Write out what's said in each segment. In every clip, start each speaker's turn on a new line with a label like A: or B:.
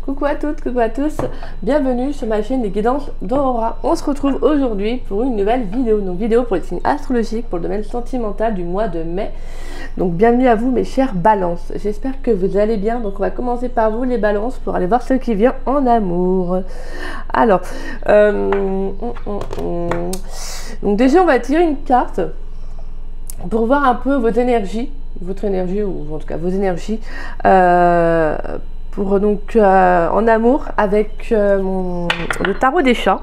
A: Coucou à toutes, coucou à tous, bienvenue sur ma chaîne des guidances d'Aurora. On se retrouve aujourd'hui pour une nouvelle vidéo, donc vidéo pour les signes astrologiques pour le domaine sentimental du mois de mai. Donc bienvenue à vous mes chers balances, j'espère que vous allez bien. Donc on va commencer par vous les balances pour aller voir ce qui vient en amour. Alors, donc déjà on va tirer une carte pour voir un peu votre énergie, ou en tout cas vos énergies, pour donc en amour avec le tarot des chats.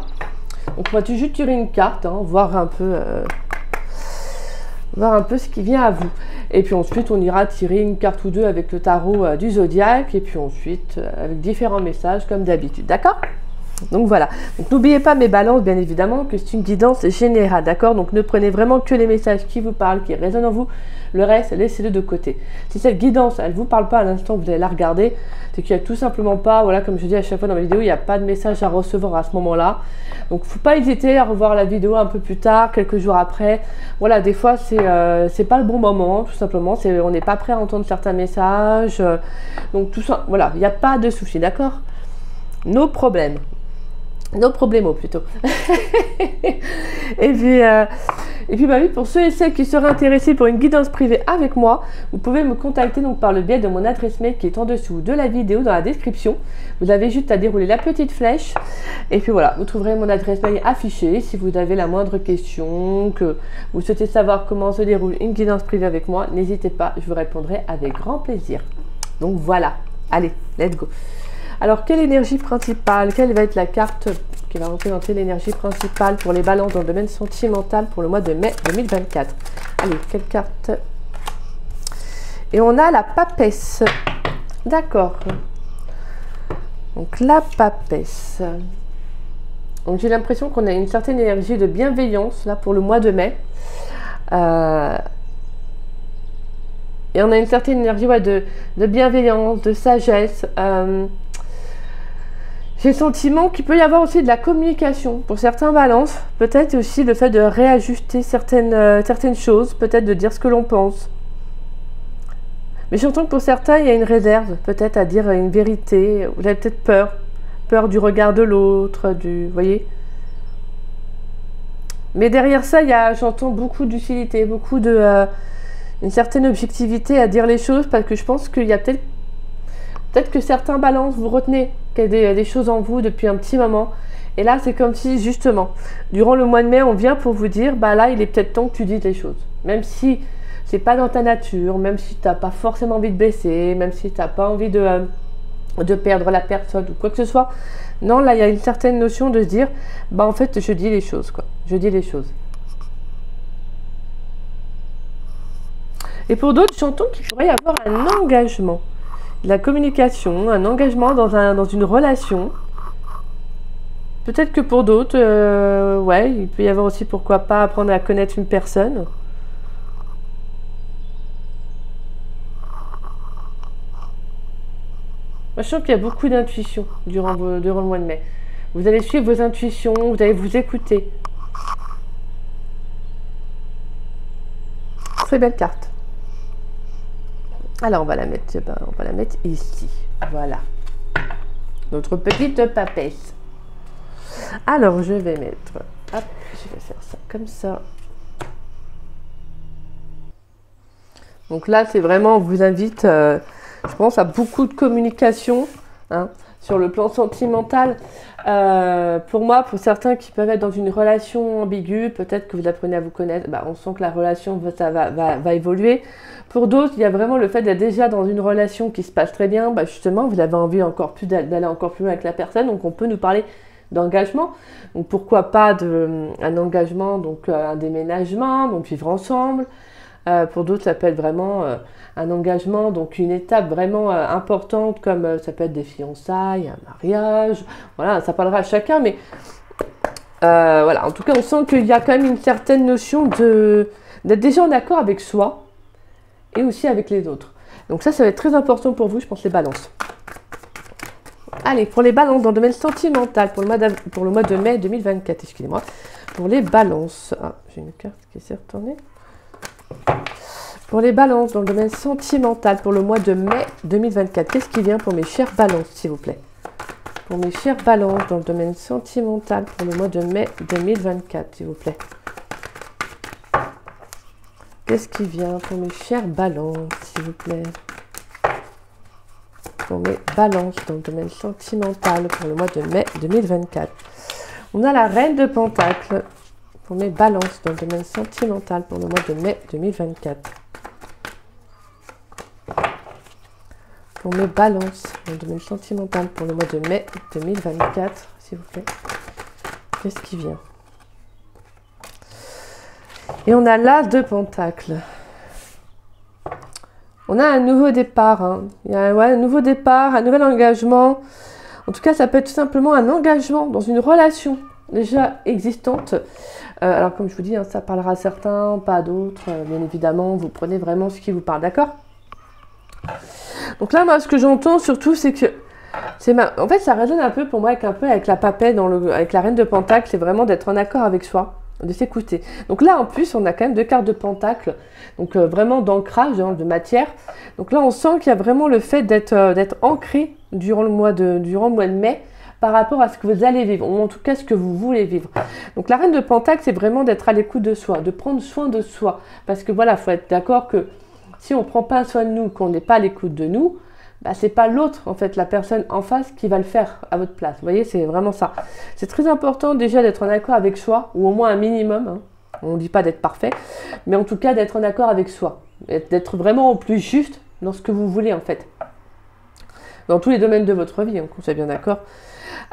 A: Donc on va juste tirer une carte, hein, voir un peu ce qui vient à vous. Et puis ensuite on ira tirer une carte ou deux avec le tarot du zodiaque, et puis ensuite avec différents messages comme d'habitude, d'accord? Donc voilà, donc n'oubliez pas mes balances bien évidemment que c'est une guidance générale, d'accord? Donc ne prenez vraiment que les messages qui vous parlent, qui résonnent en vous, le reste laissez-le de côté. Si cette guidance elle vous parle pas à l'instant vous allez la regarder, c'est qu'il n'y a tout simplement pas, voilà, comme je dis à chaque fois dans mes vidéos, il n'y a pas de message à recevoir à ce moment là. Donc faut pas hésiter à revoir la vidéo un peu plus tard, quelques jours après. Voilà, des fois c'est pas le bon moment, tout simplement, on n'est pas prêt à entendre certains messages, donc tout ça, voilà, il n'y a pas de souci, d'accord? Nos problèmes. Nos problèmes plutôt. Et puis bah oui, pour ceux et celles qui seraient intéressés pour une guidance privée avec moi, vous pouvez me contacter donc par le biais de mon adresse mail qui est en dessous de la vidéo dans la description. Vous avez juste à dérouler la petite flèche et puis voilà, vous trouverez mon adresse mail affichée. Si vous avez la moindre question, que vous souhaitez savoir comment se déroule une guidance privée avec moi, n'hésitez pas, je vous répondrai avec grand plaisir. Donc voilà, allez, let's go. Alors, quelle énergie principale, quelle va être la carte qui va représenter l'énergie principale pour les balances dans le domaine sentimental pour le mois de mai 2024? Allez, quelle carte? Et on a la papesse. D'accord. Donc, la papesse. Donc, j'ai l'impression qu'on a une certaine énergie de bienveillance, là, pour le mois de mai. Et on a une certaine énergie, ouais, de bienveillance, de sagesse. J'ai le sentiment qu'il peut y avoir aussi de la communication pour certains balances, peut-être aussi le fait de réajuster certaines choses, peut-être de dire ce que l'on pense. Mais j'entends que pour certains, il y a une réserve, peut-être à dire une vérité, vous avez peut-être peur du regard de l'autre, vous voyez. Mais derrière ça, j'entends beaucoup d'utilité, beaucoup une certaine objectivité à dire les choses, parce que je pense qu'il y a peut-être que certains balances, vous retenez qu'il y a des choses en vous depuis un petit moment. Et là, c'est comme si, justement, durant le mois de mai, on vient pour vous dire, bah là, il est peut-être temps que tu dises les choses. Même si c'est pas dans ta nature, même si tu n'as pas forcément envie de baisser, même si tu n'as pas envie de perdre la personne ou quoi que ce soit. Non, là, il y a une certaine notion de se dire, bah en fait, je dis les choses, quoi. Je dis les choses. Et pour d'autres, j'entends qu'il pourrait y avoir un engagement. La communication, un engagement dans une relation. Peut-être que pour d'autres, ouais, il peut y avoir aussi, pourquoi pas, apprendre à connaître une personne. Moi, je sens qu'il y a beaucoup d'intuition durant le mois de mai. Vous allez suivre vos intuitions, vous allez vous écouter. Très belle carte. Alors on va la mettre ici, voilà, notre petite papesse. Alors je vais mettre, hop, je vais faire ça comme ça. Donc là c'est vraiment, on vous invite, je pense à beaucoup de communication, hein, sur le plan sentimental. Pour moi, pour certains qui peuvent être dans une relation ambiguë, peut-être que vous apprenez à vous connaître, bah, on sent que la relation va évoluer. Pour d'autres, il y a vraiment le fait d'être déjà dans une relation qui se passe très bien, bah, justement, vous avez envie encore plus d'aller encore plus loin avec la personne, donc on peut nous parler d'engagement. Donc pourquoi pas un engagement, donc un déménagement, donc vivre ensemble. Pour d'autres, ça peut être vraiment un engagement, donc une étape vraiment importante, comme ça peut être des fiançailles, un mariage, voilà, ça parlera à chacun, mais voilà, en tout cas, on sent qu'il y a quand même une certaine notion d'être déjà en accord avec soi et aussi avec les autres. Donc ça va être très important pour vous, je pense, les balances. Allez, pour les balances dans le domaine sentimental, pour le mois de mai 2024, excusez-moi, pour les balances. Ah, j'ai une carte qui s'est retournée. Pour les balances dans le domaine sentimental pour le mois de mai 2024, qu'est-ce qui vient pour mes chères balances, s'il vous plaît? Pour mes chers balances dans le domaine sentimental pour le mois de mai 2024, s'il vous plaît. Qu'est-ce qui vient pour mes chers balances, s'il vous plaît? Pour mes balances dans le domaine sentimental pour le mois de mai 2024. On a la reine de Pentacles pour mes balances dans le domaine sentimental pour le mois de mai 2024. Pour mes balances dans le domaine sentimental pour le mois de mai 2024, s'il vous plaît. Qu'est-ce qui vient? Et on a l'As de Pentacles. On a un nouveau départ. Hein. Il y a un nouveau départ, un nouvel engagement. En tout cas, ça peut être tout simplement un engagement dans une relation déjà existante. Alors, comme je vous dis, hein, ça parlera à certains, pas à d'autres. Bien évidemment, vous prenez vraiment ce qui vous parle, d'accord? Donc là, moi, ce que j'entends surtout, c'est que... En fait, ça résonne un peu pour moi avec la papette, avec la reine de Pentacles. C'est vraiment d'être en accord avec soi, de s'écouter. Donc là, en plus, on a quand même 2 cartes de Pentacles. Donc vraiment d'ancrage, hein, de matière. Donc là, on sent qu'il y a vraiment le fait d'être ancré durant le mois de mai par rapport à ce que vous allez vivre, ou en tout cas ce que vous voulez vivre. Donc la reine de Pentacles, c'est vraiment d'être à l'écoute de soi, de prendre soin de soi. Parce que voilà, il faut être d'accord que si on ne prend pas soin de nous, qu'on n'est pas à l'écoute de nous, bah, c'est pas l'autre, en fait, la personne en face qui va le faire à votre place. Vous voyez, c'est vraiment ça. C'est très important déjà d'être en accord avec soi, ou au moins un minimum. Hein. On ne dit pas d'être parfait, mais en tout cas d'être en accord avec soi. D'être vraiment au plus juste dans ce que vous voulez, en fait. Dans tous les domaines de votre vie, hein, qu'on soit bien d'accord.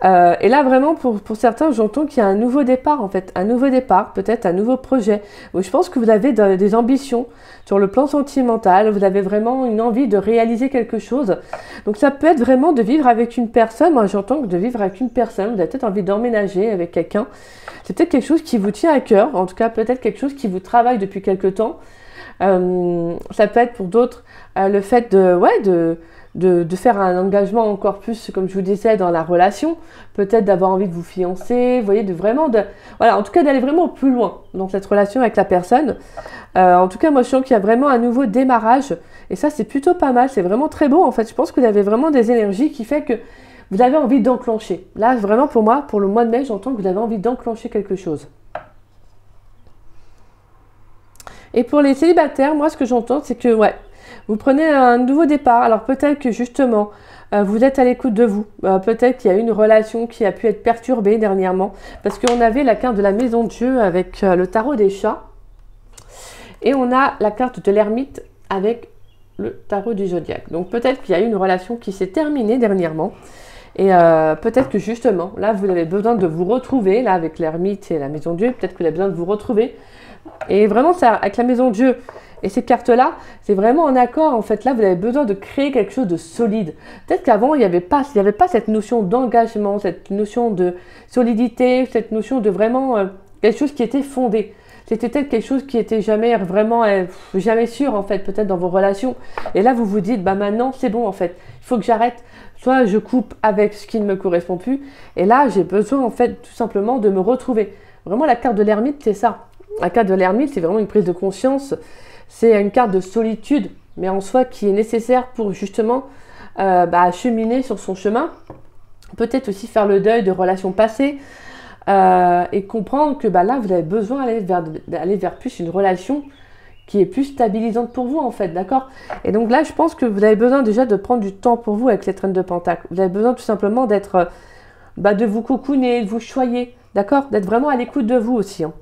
A: Et là, vraiment, pour certains, j'entends qu'il y a un nouveau départ, en fait. Un nouveau départ, peut-être un nouveau projet. Où je pense que vous avez des ambitions sur le plan sentimental. Vous avez vraiment une envie de réaliser quelque chose. Donc, ça peut être vraiment de vivre avec une personne. Moi, j'entends que de vivre avec une personne, vous avez peut-être envie d'emménager avec quelqu'un. C'est peut-être quelque chose qui vous tient à cœur. En tout cas, peut-être quelque chose qui vous travaille depuis quelque temps. Ça peut être pour d'autres le fait de faire un engagement encore plus, comme je vous disais, dans la relation, peut-être d'avoir envie de vous fiancer, vous voyez, voilà, en tout cas d'aller vraiment plus loin dans cette relation avec la personne. En tout cas, moi je sens qu'il y a vraiment un nouveau démarrage, et ça c'est plutôt pas mal, c'est vraiment très beau en fait. Je pense que vous avez vraiment des énergies qui fait que vous avez envie d'enclencher. Là vraiment pour moi, pour le mois de mai, j'entends que vous avez envie d'enclencher quelque chose. Et pour les célibataires, moi ce que j'entends c'est que vous prenez un nouveau départ. Alors peut-être que justement, vous êtes à l'écoute de vous. Peut-être qu'il y a une relation qui a pu être perturbée dernièrement. Parce qu'on avait la carte de la maison de Dieu avec le tarot des chats. Et on a la carte de l'ermite avec le tarot du zodiaque. Donc peut-être qu'il y a eu une relation qui s'est terminée dernièrement. Et peut-être que justement, là, vous avez besoin de vous retrouver. Là, avec l'ermite et la maison de Dieu, peut-être que vous avez besoin de vous retrouver. Et vraiment, ça, avec la maison de Dieu et ces cartes-là, c'est vraiment en accord. En fait, là, vous avez besoin de créer quelque chose de solide. Peut-être qu'avant, il n'y avait pas cette notion d'engagement, cette notion de solidité, cette notion de vraiment quelque chose qui était fondé. C'était peut-être quelque chose qui était jamais vraiment, jamais sûr, en fait, peut-être dans vos relations. Et là, vous vous dites, bah maintenant, c'est bon, en fait. Il faut que j'arrête. Soit je coupe avec ce qui ne me correspond plus. Et là, j'ai besoin, en fait, tout simplement de me retrouver. Vraiment, la carte de l'ermite, c'est ça. La carte de l'ermite, c'est vraiment une prise de conscience. C'est une carte de solitude, mais en soi qui est nécessaire pour justement cheminer sur son chemin. Peut-être aussi faire le deuil de relations passées et comprendre que là, vous avez besoin d'aller vers plus une relation qui est plus stabilisante pour vous, en fait, d'accord? Et donc là, je pense que vous avez besoin déjà de prendre du temps pour vous avec cette reine de Pentacles. Vous avez besoin tout simplement d'être, de vous cocooner, de vous choyer, d'accord? D'être vraiment à l'écoute de vous aussi, hein.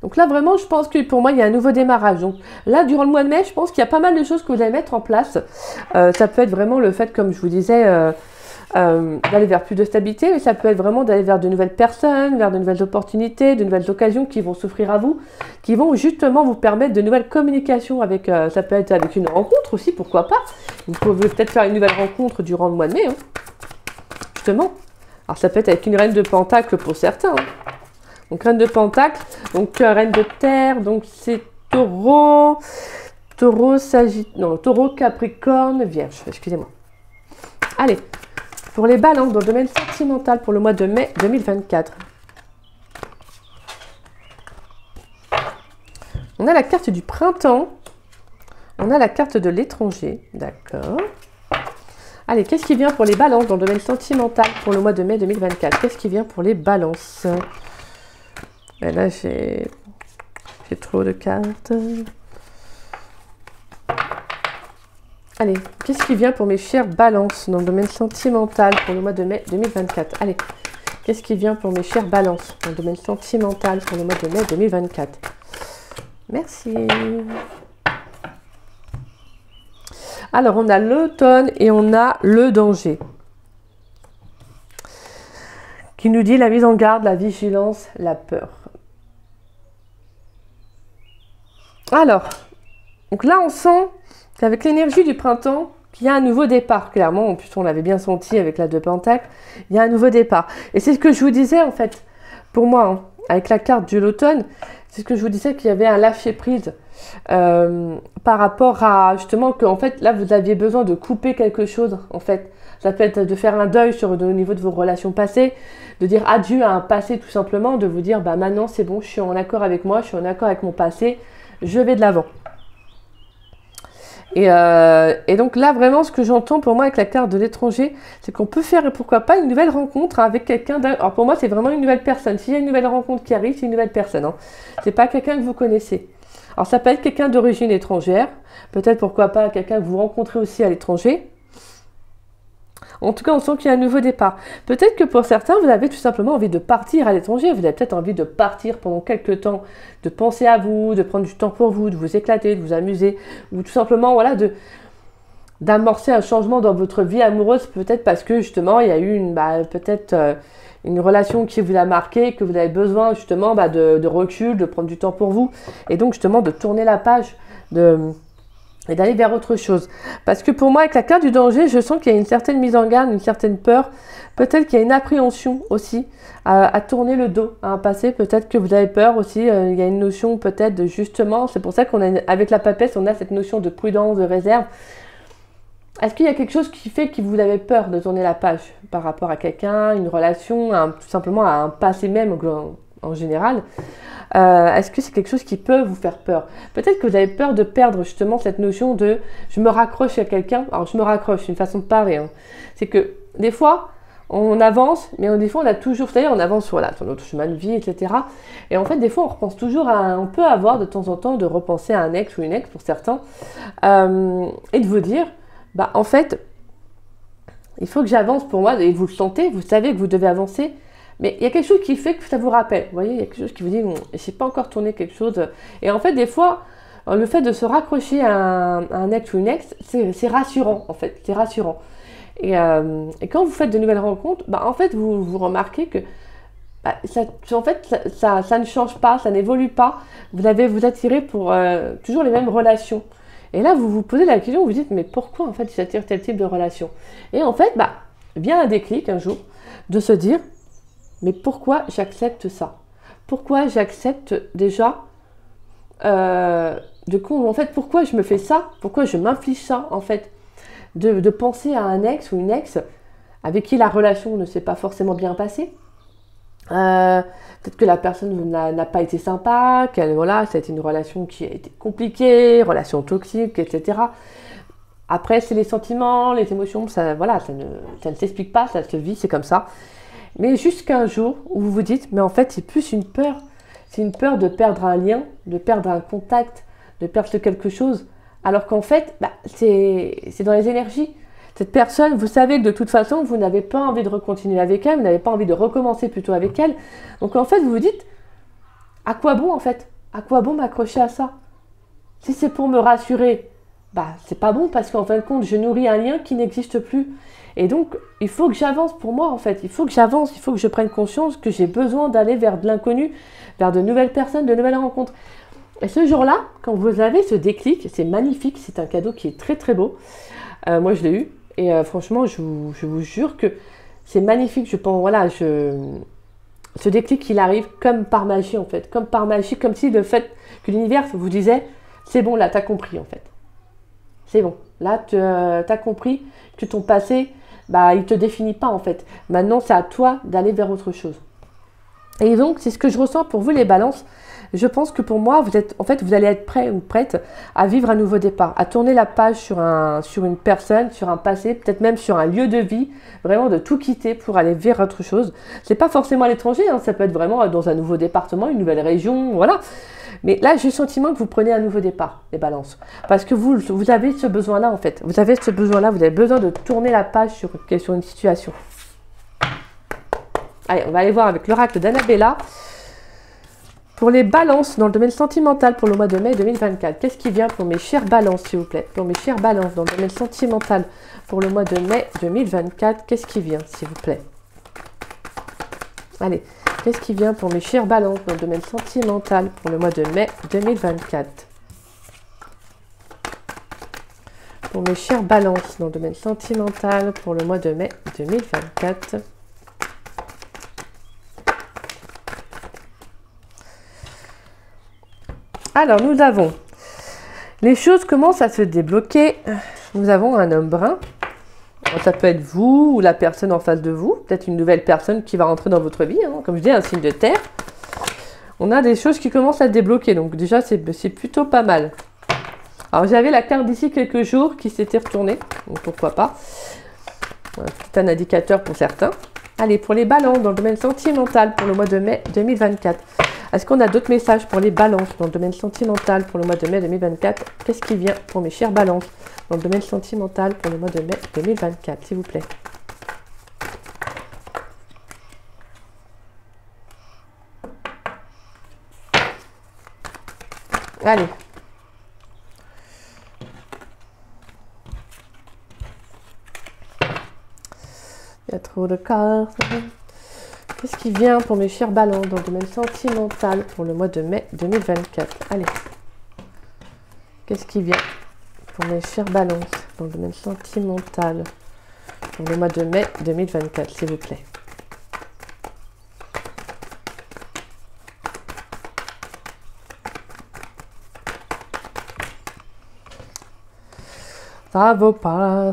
A: Donc là, vraiment, je pense que pour moi, il y a un nouveau démarrage. Donc là, durant le mois de mai, je pense qu'il y a pas mal de choses que vous allez mettre en place. Ça peut être vraiment le fait, comme je vous disais, d'aller vers plus de stabilité, mais ça peut être vraiment d'aller vers de nouvelles personnes, vers de nouvelles opportunités, de nouvelles occasions qui vont s'offrir à vous, qui vont justement vous permettre de nouvelles communications avec, ça peut être avec une rencontre aussi, pourquoi pas. Vous pouvez peut-être faire une nouvelle rencontre durant le mois de mai, hein, justement. Alors ça peut être avec une reine de Pentacle pour certains, hein. Donc, reine de Pentacle, donc reine de terre, donc c'est taureau, taureau, capricorne, vierge, excusez-moi. Allez, pour les balances dans le domaine sentimental pour le mois de mai 2024. On a la carte du printemps, on a la carte de l'étranger, d'accord. Allez, qu'est-ce qui vient pour les balances dans le domaine sentimental pour le mois de mai 2024? Qu'est-ce qui vient pour les balances? Et là, j'ai trop de cartes. Allez, qu'est-ce qui vient pour mes chères balances dans le domaine sentimental pour le mois de mai 2024? Allez, qu'est-ce qui vient pour mes chères balances dans le domaine sentimental pour le mois de mai 2024? Merci. Alors, on a l'automne et on a le danger. Qui nous dit la mise en garde, la vigilance, la peur. Alors, donc là, on sent qu'avec l'énergie du printemps, qu'il y a un nouveau départ. Clairement, en plus, on l'avait bien senti avec la 2 Pentacles. Il y a un nouveau départ. Et c'est ce que je vous disais, en fait, pour moi, hein, avec la carte de l'automne, c'est ce que je vous disais qu'il y avait un lâcher-prise par rapport à, justement, qu'en fait, là, vous aviez besoin de couper quelque chose, en fait. Ça peut être de faire un deuil au niveau de vos relations passées, de dire adieu à un passé, tout simplement, de vous dire, bah maintenant, c'est bon, je suis en accord avec moi, je suis en accord avec mon passé, je vais de l'avant. Et donc là, vraiment, ce que j'entends pour moi avec la carte de l'étranger, c'est qu'on peut faire, pourquoi pas, une nouvelle rencontre avec quelqu'un. Alors pour moi, c'est vraiment une nouvelle personne. S'il y a une nouvelle rencontre qui arrive, c'est une nouvelle personne. Hein. C'est pas quelqu'un que vous connaissez. Alors ça peut être quelqu'un d'origine étrangère, peut-être pourquoi pas quelqu'un que vous rencontrez aussi à l'étranger. En tout cas, on sent qu'il y a un nouveau départ. Peut-être que pour certains, vous avez tout simplement envie de partir à l'étranger. Vous avez peut-être envie de partir pendant quelques temps, de penser à vous, de prendre du temps pour vous, de vous éclater, de vous amuser, ou tout simplement, voilà, d'amorcer un changement dans votre vie amoureuse, peut-être parce que justement, il y a eu une relation qui vous a marqué, que vous avez besoin justement de recul, de prendre du temps pour vous, et donc justement de tourner la page, et d'aller vers autre chose. Parce que pour moi, avec la carte du danger, je sens qu'il y a une certaine mise en garde, une certaine peur. Peut-être qu'il y a une appréhension aussi à tourner le dos à un passé. Peut-être que vous avez peur aussi. Il y a une notion peut-être de justement, c'est pour ça qu'on a, avec la papesse, on a cette notion de prudence, de réserve. Est-ce qu'il y a quelque chose qui fait que vous avez peur de tourner la page par rapport à quelqu'un, une relation, tout simplement à un passé même en général? Est-ce que c'est quelque chose qui peut vous faire peur? Peut-être que vous avez peur de perdre justement cette notion de je me raccroche à quelqu'un. Alors je me raccroche, c'est une façon de parler. Hein. C'est que des fois, on avance, mais des fois on a toujours, c'est-à-dire on avance sur notre chemin de vie, etc. Et en fait, des fois on repense toujours on peut avoir de temps en temps de repenser à un ex ou une ex pour certains, et de vous dire, bah en fait, il faut que j'avance pour moi, et vous le sentez, vous savez que vous devez avancer. Mais il y a quelque chose qui fait que ça vous rappelle. Vous voyez, il y a quelque chose qui vous dit, je n'ai pas encore tourné quelque chose. Et en fait, des fois, le fait de se raccrocher à un ex ou une ex, c'est rassurant, en fait. C'est rassurant. Et quand vous faites de nouvelles rencontres, bah, en fait, vous remarquez que ça ne change pas, ça n'évolue pas. Vous allez vous attirer pour toujours les mêmes relations. Et là, vous vous posez la question, vous vous dites, mais pourquoi, en fait, j'attire tel type de relation? Et en fait, vient un déclic un jour de se dire, mais pourquoi j'accepte ça? Pourquoi j'accepte déjà en fait, pourquoi je me fais ça? Pourquoi je m'inflige ça, en fait? De penser à un ex ou une ex avec qui la relation ne s'est pas forcément bien passée. Peut-être que la personne n'a pas été sympa, ça a été une relation qui a été compliquée, relation toxique, etc. Après, c'est les sentiments, les émotions, ça ne s'explique pas, ça se vit, c'est comme ça. Mais jusqu'à un jour où vous vous dites, mais en fait, c'est plus une peur. C'est une peur de perdre un lien, de perdre un contact, de perdre quelque chose. Alors qu'en fait, c'est dans les énergies. Cette personne, vous savez que de toute façon, vous n'avez pas envie de recontinuer avec elle, vous n'avez pas envie de recommencer plutôt avec elle. Donc en fait, vous vous dites, à quoi bon en fait? À quoi bon m'accrocher à ça? Si c'est pour me rassurer, c'est pas bon parce qu'en fin de compte, je nourris un lien qui n'existe plus. Et donc, il faut que j'avance pour moi, en fait. Il faut que j'avance, il faut que je prenne conscience que j'ai besoin d'aller vers de l'inconnu, vers de nouvelles personnes, de nouvelles rencontres. Et ce jour-là, quand vous avez ce déclic, c'est magnifique, c'est un cadeau qui est très très beau. Moi, je l'ai eu. Et franchement, je vous jure que c'est magnifique. Je pense, ce déclic, il arrive comme par magie, en fait. Comme par magie, comme si le fait que l'univers vous disait, c'est bon, là, t'as compris, en fait. C'est bon. Là, t'as compris que ton passé, il te définit pas, en fait. Maintenant, c'est à toi d'aller vers autre chose. Et donc, c'est ce que je ressens pour vous, les balances. Je pense que pour moi, vous allez être prêt ou prête à vivre un nouveau départ, à tourner la page sur une personne, sur un passé, peut-être même sur un lieu de vie, vraiment de tout quitter pour aller vers autre chose. C'est pas forcément à l'étranger, hein, ça peut être vraiment dans un nouveau département, une nouvelle région, voilà. Mais là, j'ai le sentiment que vous prenez un nouveau départ, les balances. Parce que vous avez ce besoin-là, en fait. Vous avez ce besoin-là, vous avez besoin de tourner la page sur une situation. Allez, on va aller voir avec l'oracle d'Annabella. Pour les balances dans le domaine sentimental pour le mois de mai 2024, qu'est-ce qui vient pour mes chères balances, s'il vous plaît? Pour mes chères balances dans le domaine sentimental pour le mois de mai 2024, qu'est-ce qui vient, s'il vous plaît? Allez, qu'est-ce qui vient pour mes chères balances dans le domaine sentimental pour le mois de mai 2024? Pour mes chères balances dans le domaine sentimental pour le mois de mai 2024. Alors, nous avons, les choses commencent à se débloquer. Nous avons un homme brun. Alors, ça peut être vous ou la personne en face de vous. Peut-être une nouvelle personne qui va rentrer dans votre vie. Hein. Comme je dis, un signe de terre. On a des choses qui commencent à se débloquer. Donc déjà, c'est plutôt pas mal. Alors, j'avais la carte d'ici quelques jours qui s'était retournée. Donc, pourquoi pas. C'est un indicateur pour certains. Allez, pour les balances dans le domaine sentimental pour le mois de mai 2024. Est-ce qu'on a d'autres messages pour les balances dans le domaine sentimental pour le mois de mai 2024? Qu'est-ce qui vient pour mes chères balances dans le domaine sentimental pour le mois de mai 2024, s'il vous plaît? Allez. Il y a trop de cartes. Qu'est-ce qui vient pour mes chères balances dans le domaine sentimental pour le mois de mai 2024? Allez. Qu'est-ce qui vient pour mes chères balances dans le domaine sentimental pour le mois de mai 2024, s'il vous plaît? Ça vaut pas,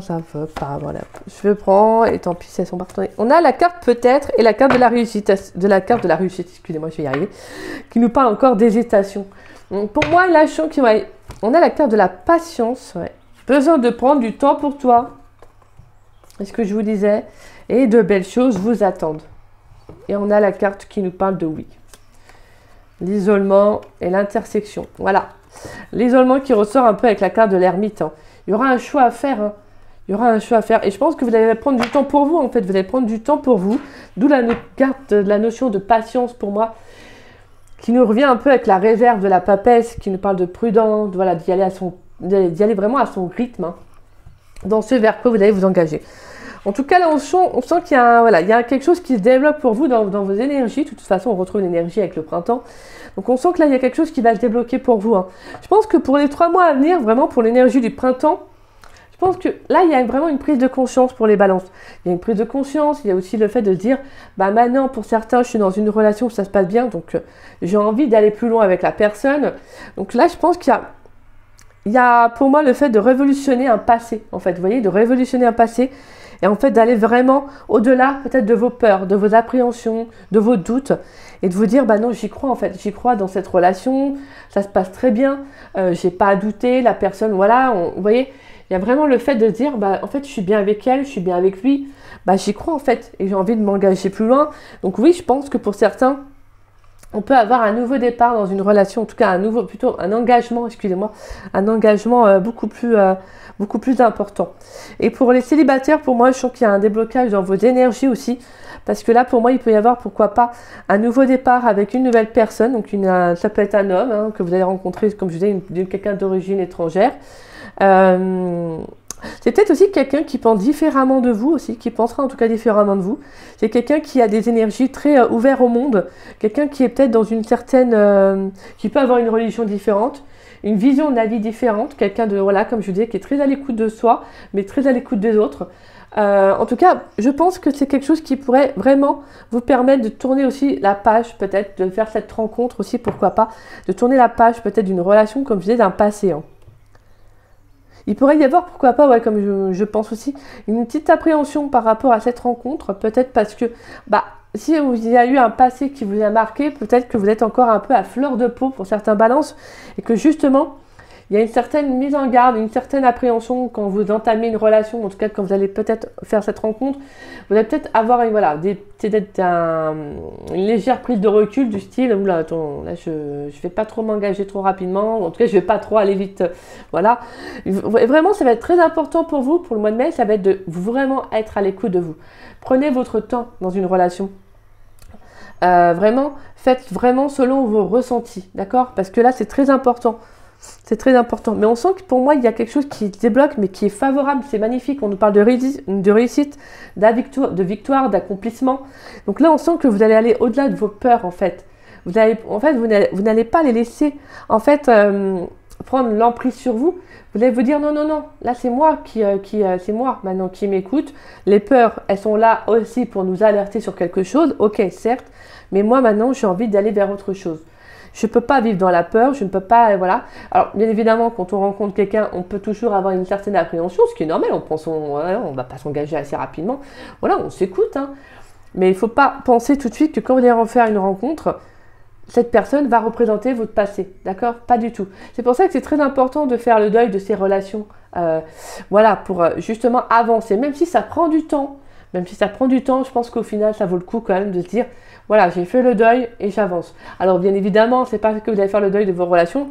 A: voilà. Je prends, et tant pis, elles sont partout. On a la carte peut-être, et la carte de la réussite, excusez-moi, je vais y arriver, qui nous parle encore d'hésitation. Pour moi, là, je sens on a la carte de la patience, ouais. Besoin de prendre du temps pour toi, c'est ce que je vous disais, et de belles choses vous attendent. Et on a la carte qui nous parle de oui. L'isolement et l'intersection, voilà. L'isolement qui ressort un peu avec la carte de l'ermite, hein. Il y aura un choix à faire. Hein. Il y aura un choix à faire. Et je pense que vous allez prendre du temps pour vous, en fait. Vous allez prendre du temps pour vous. D'où la carte de la notion de patience pour moi, qui nous revient un peu avec la réserve de la papesse, qui nous parle de prudence, voilà, d'y aller vraiment à son rythme, hein, dans ce vers quoi vous allez vous engager. En tout cas, là, on sent qu'il y a, il y a quelque chose qui se développe pour vous dans vos énergies. De toute façon, on retrouve l'énergie avec le printemps. Donc, on sent que là, il y a quelque chose qui va se débloquer pour vous. Hein. Je pense que pour les 3 mois à venir, vraiment pour l'énergie du printemps, je pense que là, il y a vraiment une prise de conscience pour les balances. Il y a une prise de conscience. Il y a aussi le fait de se dire, bah maintenant, pour certains, je suis dans une relation où ça se passe bien. Donc, j'ai envie d'aller plus loin avec la personne. Donc là, je pense qu'il y a pour moi le fait de révolutionner un passé, en fait. Vous voyez, de révolutionner un passé. Et en fait, d'aller vraiment au-delà peut-être de vos peurs, de vos appréhensions, de vos doutes. Et de vous dire, bah non, j'y crois en fait. J'y crois dans cette relation. Ça se passe très bien. J'ai pas à douter. La personne, voilà. Vous voyez, il y a vraiment le fait de dire, bah en fait, je suis bien avec elle, je suis bien avec lui. Bah j'y crois en fait. Et j'ai envie de m'engager plus loin. Donc oui, je pense que pour certains, on peut avoir un nouveau départ dans une relation. En tout cas, un engagement, excusez-moi. Un engagement beaucoup plus important. Et pour les célibataires, pour moi, je sens qu'il y a un déblocage dans vos énergies aussi. Parce que là, pour moi, il peut y avoir, pourquoi pas, un nouveau départ avec une nouvelle personne. Donc, ça peut être un homme hein, que vous allez rencontrer, comme je disais, quelqu'un d'origine étrangère. C'est peut-être aussi quelqu'un qui pense différemment de vous aussi, qui pensera en tout cas différemment de vous. C'est quelqu'un qui a des énergies très ouvertes au monde. Quelqu'un qui est peut-être dans une certaine... qui peut avoir une religion différente. Une vision de la vie différente, quelqu'un de, voilà, comme je vous disais, qui est très à l'écoute de soi, mais très à l'écoute des autres. En tout cas, je pense que c'est quelque chose qui pourrait vraiment vous permettre de tourner aussi la page, peut-être, de faire cette rencontre aussi, pourquoi pas, de tourner la page peut-être d'une relation, comme je disais, d'un passé. Hein. Il pourrait y avoir, pourquoi pas, ouais, comme je pense aussi, une petite appréhension par rapport à cette rencontre, peut-être parce que, bah, si il y a eu un passé qui vous a marqué, peut-être que vous êtes encore un peu à fleur de peau pour certains balances et que justement, il y a une certaine mise en garde, une certaine appréhension quand vous entamez une relation, en tout cas quand vous allez peut-être faire cette rencontre, vous allez peut-être avoir peut-être une légère prise de recul du style, oula, attends, là je ne vais pas trop m'engager trop rapidement, en tout cas je ne vais pas trop aller vite, voilà. Et vraiment, ça va être très important pour vous, pour le mois de mai, ça va être de vraiment être à l'écoute de vous. Prenez votre temps dans une relation. Vraiment, faites vraiment selon vos ressentis, d'accord? Parce que là, c'est très important. C'est très important. Mais on sent que pour moi, il y a quelque chose qui se débloque, mais qui est favorable. C'est magnifique. On nous parle de réussite, de victoire, d'accomplissement. Donc là, on sent que vous allez aller au-delà de vos peurs, en fait. Vous n'allez pas les laisser, en fait, prendre l'emprise sur vous. Vous allez vous dire, non, non, non, là, c'est moi c'est moi maintenant qui m'écoute. Les peurs, elles sont là aussi pour nous alerter sur quelque chose. Ok, certes. Mais moi, maintenant, j'ai envie d'aller vers autre chose. Je ne peux pas vivre dans la peur, je ne peux pas, voilà. Alors, bien évidemment, quand on rencontre quelqu'un, on peut toujours avoir une certaine appréhension, ce qui est normal, on ne va pas s'engager assez rapidement. Voilà, on s'écoute, hein. Mais il ne faut pas penser tout de suite que quand vous allez refaire une rencontre, cette personne va représenter votre passé, d'accord? Pas du tout. C'est pour ça que c'est très important de faire le deuil de ces relations, voilà, pour justement avancer, même si ça prend du temps. Même si ça prend du temps, je pense qu'au final, ça vaut le coup quand même de se dire, voilà, j'ai fait le deuil et j'avance. Alors bien évidemment, c'est pas que vous allez faire le deuil de vos relations,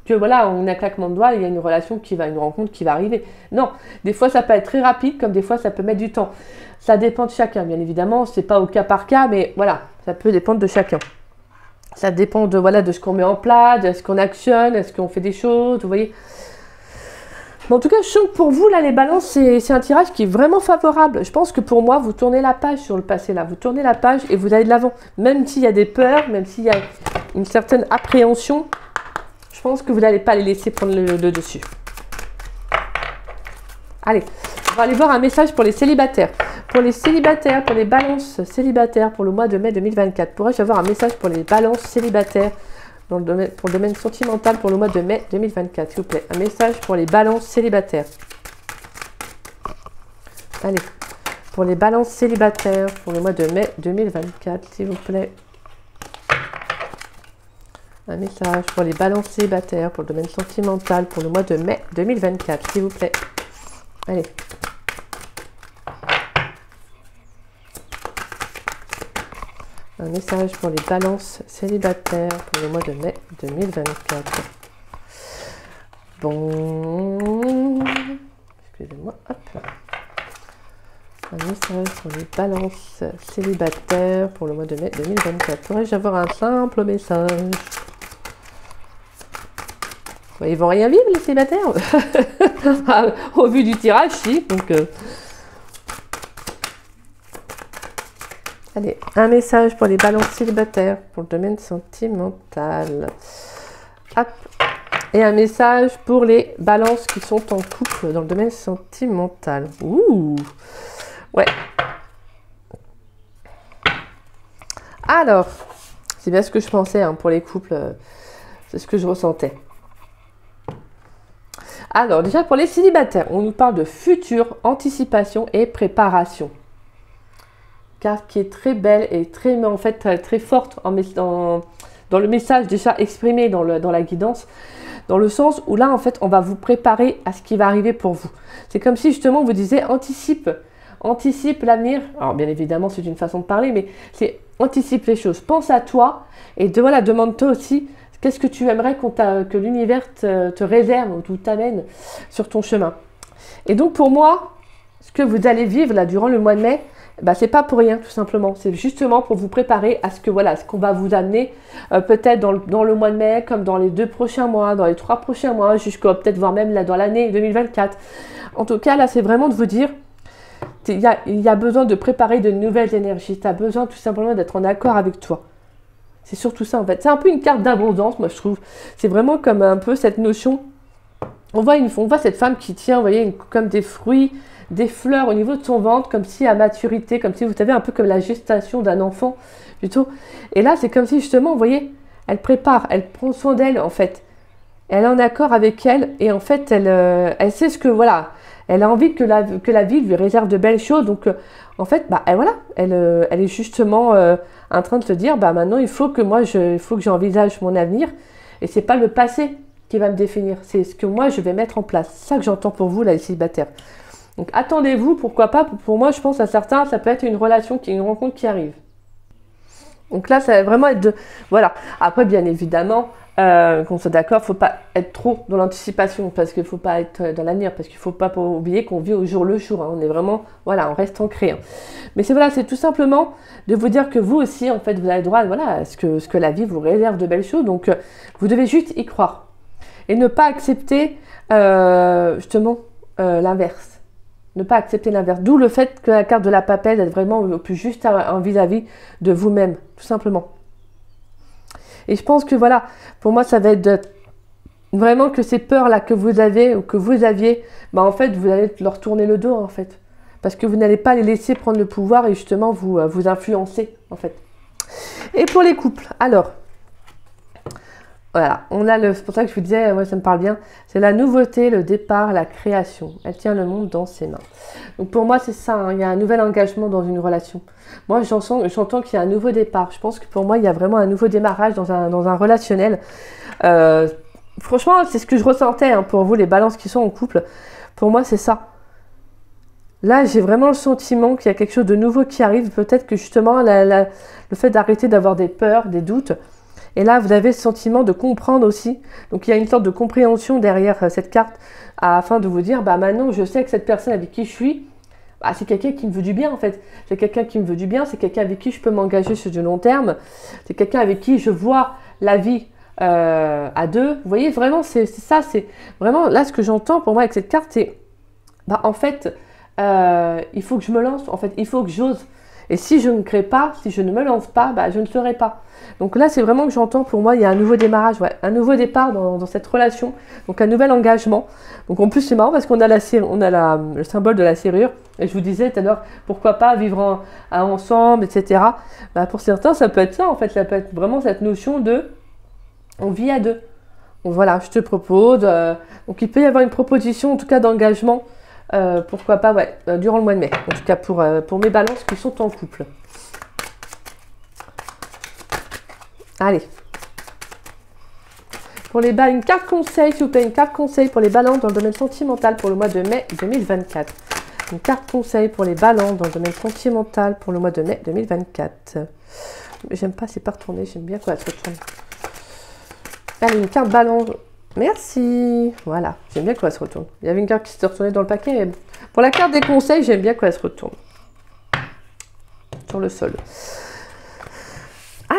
A: que voilà, on a un claquement de doigts, il y a une rencontre qui va arriver. Non, des fois ça peut être très rapide, comme des fois ça peut mettre du temps. Ça dépend de chacun, bien évidemment, c'est pas au cas par cas, mais voilà, ça peut dépendre de chacun. Ça dépend de, voilà, de ce qu'on met en place, de ce qu'on actionne, est-ce qu'on fait des choses, vous voyez. Mais en tout cas, je sens que pour vous, là, les balances, c'est un tirage qui est vraiment favorable. Je pense que pour moi, vous tournez la page sur le passé, là. Vous tournez la page et vous allez de l'avant. Même s'il y a des peurs, même s'il y a une certaine appréhension, je pense que vous n'allez pas les laisser prendre le dessus. Allez, on va aller voir un message pour les célibataires. Pour les célibataires, pour les balances célibataires pour le mois de mai 2024. Pourrais-je avoir un message pour les balances célibataires pour le domaine sentimental pour le mois de mai 2024, s'il vous plaît. Un message pour les balances célibataires. Allez, pour les balances célibataires pour le mois de mai 2024, s'il vous plaît. Un message pour les balances célibataires pour le domaine sentimental pour le mois de mai 2024, s'il vous plaît. Allez. Un message pour les balances célibataires pour le mois de mai 2024. Bon. Excusez-moi. Hop. Un message pour les balances célibataires pour le mois de mai 2024. Pourrais-je avoir un simple message? Ils vont rien vivre, les célibataires. Au vu du tirage, si. Donc, allez, un message pour les balances célibataires pour le domaine sentimental. Hop. Et un message pour les balances qui sont en couple dans le domaine sentimental. Ouh. Ouais. Alors, c'est bien ce que je pensais, hein, pour les couples. C'est ce que je ressentais. Alors, déjà pour les célibataires, on nous parle de futur, anticipation et préparation. Carte qui est très belle et très, en fait, très forte dans le message déjà exprimé dans la guidance, dans le sens où là, en fait, on va vous préparer à ce qui va arriver pour vous. C'est comme si justement on vous disait anticipe l'avenir. Alors bien évidemment, c'est une façon de parler, mais c'est anticipe les choses. Pense à toi et voilà, demande-toi aussi qu'est-ce que tu aimerais que l'univers te réserve ou t'amène sur ton chemin. Et donc pour moi, ce que vous allez vivre là durant le mois de mai, bah, c'est pas pour rien tout simplement. C'est justement pour vous préparer à ce qu'on va vous amener peut-être dans le mois de mai, comme dans les 2 prochains mois, dans les 3 prochains mois, jusqu'à peut-être voire même là dans l'année 2024. En tout cas, là, c'est vraiment de vous dire, il y a besoin de préparer de nouvelles énergies. Tu as besoin tout simplement d'être en accord avec toi. C'est surtout ça en fait. C'est un peu une carte d'abondance, moi je trouve. C'est vraiment comme un peu cette notion. On voit cette femme qui tient, vous voyez, comme des fruits, des fleurs au niveau de son ventre, comme si à maturité, comme si vous savez, un peu comme la gestation d'un enfant plutôt. Et là, c'est comme si justement, vous voyez, elle prépare, elle prend soin d'elle en fait. Elle est en accord avec elle et en fait, elle sait ce que, voilà, Elle a envie que la vie lui réserve de belles choses. Donc, en fait, bah, elle est justement en train de se dire, bah, maintenant, il faut que j'envisage mon avenir. Et c'est pas le passé qui va me définir. C'est ce que moi, je vais mettre en place. C'est ça que j'entends pour vous, là, les célibataires. Donc, attendez-vous, pourquoi pas. Pour moi, je pense à certains, ça peut être une rencontre qui arrive. Donc là, ça va vraiment être de... Voilà. Après, bien évidemment, qu'on soit d'accord, il ne faut pas être trop dans l'anticipation, parce qu'il ne faut pas être dans l'avenir, parce qu'il ne faut pas oublier qu'on vit au jour le jour. Hein. On est vraiment... Voilà, on reste ancré. Hein. Mais c'est tout simplement de vous dire que vous aussi, en fait, vous avez le droit à ce que la vie vous réserve de belles choses. Donc, vous devez juste y croire. Et ne pas accepter, justement, l'inverse. Ne pas accepter l'inverse. D'où le fait que la carte de la papelle est vraiment au plus juste en vis-à-vis de vous-même, tout simplement. Et je pense que voilà, pour moi, ça va être vraiment que ces peurs-là que vous avez ou que vous aviez, bah en fait, vous allez leur tourner le dos, en fait. Parce que vous n'allez pas les laisser prendre le pouvoir et justement vous influencer, en fait. Et pour les couples, alors... Voilà, c'est pour ça que je vous disais, ouais, ça me parle bien. C'est la nouveauté, le départ, la création. Elle tient le monde dans ses mains. Donc pour moi, c'est ça. Hein, il y a un nouvel engagement dans une relation. Moi, j'entends qu'il y a un nouveau départ. Je pense que pour moi, il y a vraiment un nouveau démarrage dans un relationnel. Franchement, c'est ce que je ressentais hein, pour vous, les balances qui sont en couple. Pour moi, c'est ça. Là, j'ai vraiment le sentiment qu'il y a quelque chose de nouveau qui arrive. Peut-être que justement, le fait d'arrêter d'avoir des peurs, des doutes. Et là, vous avez ce sentiment de comprendre aussi. Donc, il y a une sorte de compréhension derrière cette carte afin de vous dire, bah maintenant, je sais que cette personne avec qui je suis, bah, c'est quelqu'un qui me veut du bien en fait. C'est quelqu'un qui me veut du bien, c'est quelqu'un avec qui je peux m'engager sur du long terme. C'est quelqu'un avec qui je vois la vie à deux. Vous voyez, vraiment, c'est ça. C'est vraiment, là, ce que j'entends pour moi avec cette carte, c'est, bah en fait, il faut que je me lance. En fait, il faut que j'ose. Et si je ne crée pas, si je ne me lance pas, bah, je ne serai pas. Donc là, c'est vraiment que j'entends, pour moi, il y a un nouveau démarrage, ouais, un nouveau départ dans cette relation, donc un nouvel engagement. Donc en plus, c'est marrant parce qu'on a, le symbole de la serrure, et je vous disais tout à l'heure, pourquoi pas vivre ensemble, etc. Bah, pour certains, ça peut être ça, en fait, ça peut être vraiment cette notion de on vit à deux. Donc voilà, je te propose, donc il peut y avoir une proposition, en tout cas d'engagement, pourquoi pas, ouais, durant le mois de mai, en tout cas pour mes balances qui sont en couple. Allez. Pour les une carte conseil, s'il vous plaît, une carte conseil pour les balances dans le domaine sentimental pour le mois de mai 2024. Une carte conseil pour les balances dans le domaine sentimental pour le mois de mai 2024. J'aime pas, c'est pas retourné, j'aime bien quand elle se retourne. Allez, une carte balance. Merci. Voilà, j'aime bien quand elle se retourne. Il y avait une carte qui s'était retournée dans le paquet. Mais bon. Pour la carte des conseils, j'aime bien quand elle se retourne. Sur le sol.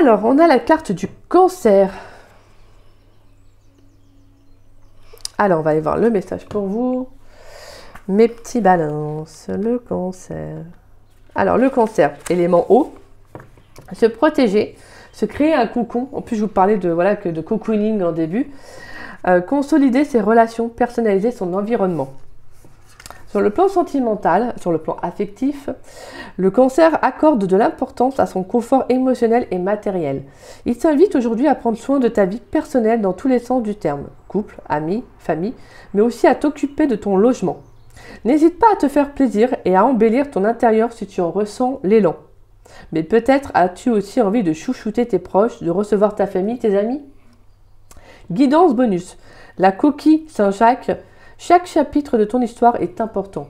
A: Alors, on a la carte du cancer. Alors, on va aller voir le message pour vous. Mes petits balances, le cancer. Alors, le cancer, élément eau. Se protéger, se créer un cocon. En plus, je vous parlais de cocooning en début. Consolider ses relations, personnaliser son environnement. Sur le plan sentimental, sur le plan affectif, le cancer accorde de l'importance à son confort émotionnel et matériel. Il t'invite aujourd'hui à prendre soin de ta vie personnelle dans tous les sens du terme, couple, amis, famille, mais aussi à t'occuper de ton logement. N'hésite pas à te faire plaisir et à embellir ton intérieur si tu en ressens l'élan. Mais peut-être as-tu aussi envie de chouchouter tes proches, de recevoir ta famille, tes amis. Guidance bonus. La coquille Saint-Jacques. Chaque chapitre de ton histoire est important.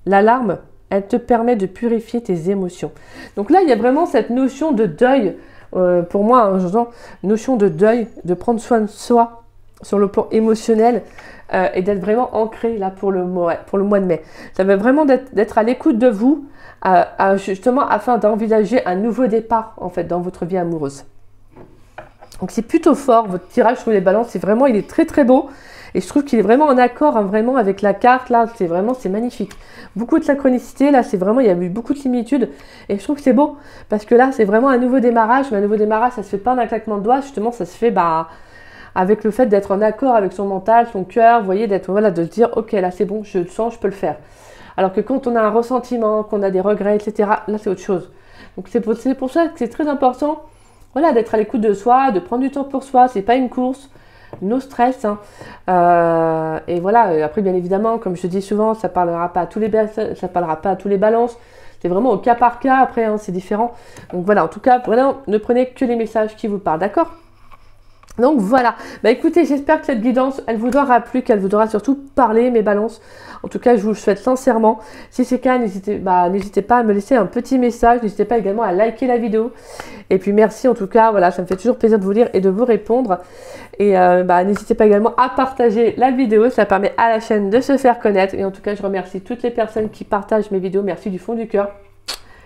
A: L'alarme, elle te permet de purifier tes émotions. Donc là, il y a vraiment cette notion de deuil. Pour moi, hein, j'entends notion de deuil, de prendre soin de soi sur le plan émotionnel et d'être vraiment ancré là pour le mois de mai. Ça va vraiment d'être à l'écoute de vous, justement afin d'envisager un nouveau départ en fait dans votre vie amoureuse. Donc c'est plutôt fort, votre tirage sur les balances, il est très très beau. Et je trouve qu'il est vraiment en accord hein, vraiment avec la carte, là, c'est magnifique. Beaucoup de synchronicité, là, il y a eu beaucoup de similitudes. Et je trouve que c'est beau, parce que là, c'est vraiment un nouveau démarrage. Mais un nouveau démarrage, ça se fait pas en un claquement de doigts, justement, ça se fait avec le fait d'être en accord avec son mental, son cœur, vous voyez, de se dire, ok, là, c'est bon, je le sens, je peux le faire. Alors que quand on a un ressentiment, qu'on a des regrets, etc., là, c'est autre chose. Donc c'est pour ça que c'est très important, voilà, d'être à l'écoute de soi, de prendre du temps pour soi, c'est pas une course. no stress. Hein. Et voilà, après bien évidemment, comme je dis souvent, ça parlera pas à tous les balances. C'est vraiment au cas par cas, après hein, c'est différent. Donc voilà, en tout cas, vraiment, ne prenez que les messages qui vous parlent, d'accord? Donc voilà, bah écoutez, j'espère que cette guidance, elle vous aura plu, qu'elle vous aura surtout parlé, mes balances. En tout cas, je vous le souhaite sincèrement. Si c'est le cas, n'hésitez pas à me laisser un petit message, n'hésitez pas également à liker la vidéo. Et puis merci en tout cas, voilà, ça me fait toujours plaisir de vous lire et de vous répondre. Et n'hésitez pas également à partager la vidéo, ça permet à la chaîne de se faire connaître. Et en tout cas, je remercie toutes les personnes qui partagent mes vidéos, merci du fond du cœur.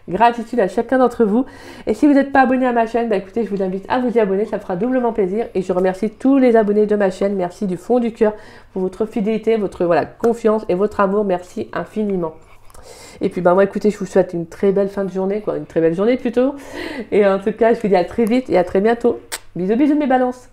A: Gratitude à chacun d'entre vous. Et si vous n'êtes pas abonné à ma chaîne, bah écoutez, je vous invite à vous y abonner, ça me fera doublement plaisir. Et je remercie tous les abonnés de ma chaîne. Merci du fond du cœur pour votre fidélité, votre confiance et votre amour. Merci infiniment. Et puis moi écoutez, je vous souhaite une très belle fin de journée, une très belle journée plutôt. Et en tout cas, je vous dis à très vite et à très bientôt. Bisous bisous mes balances.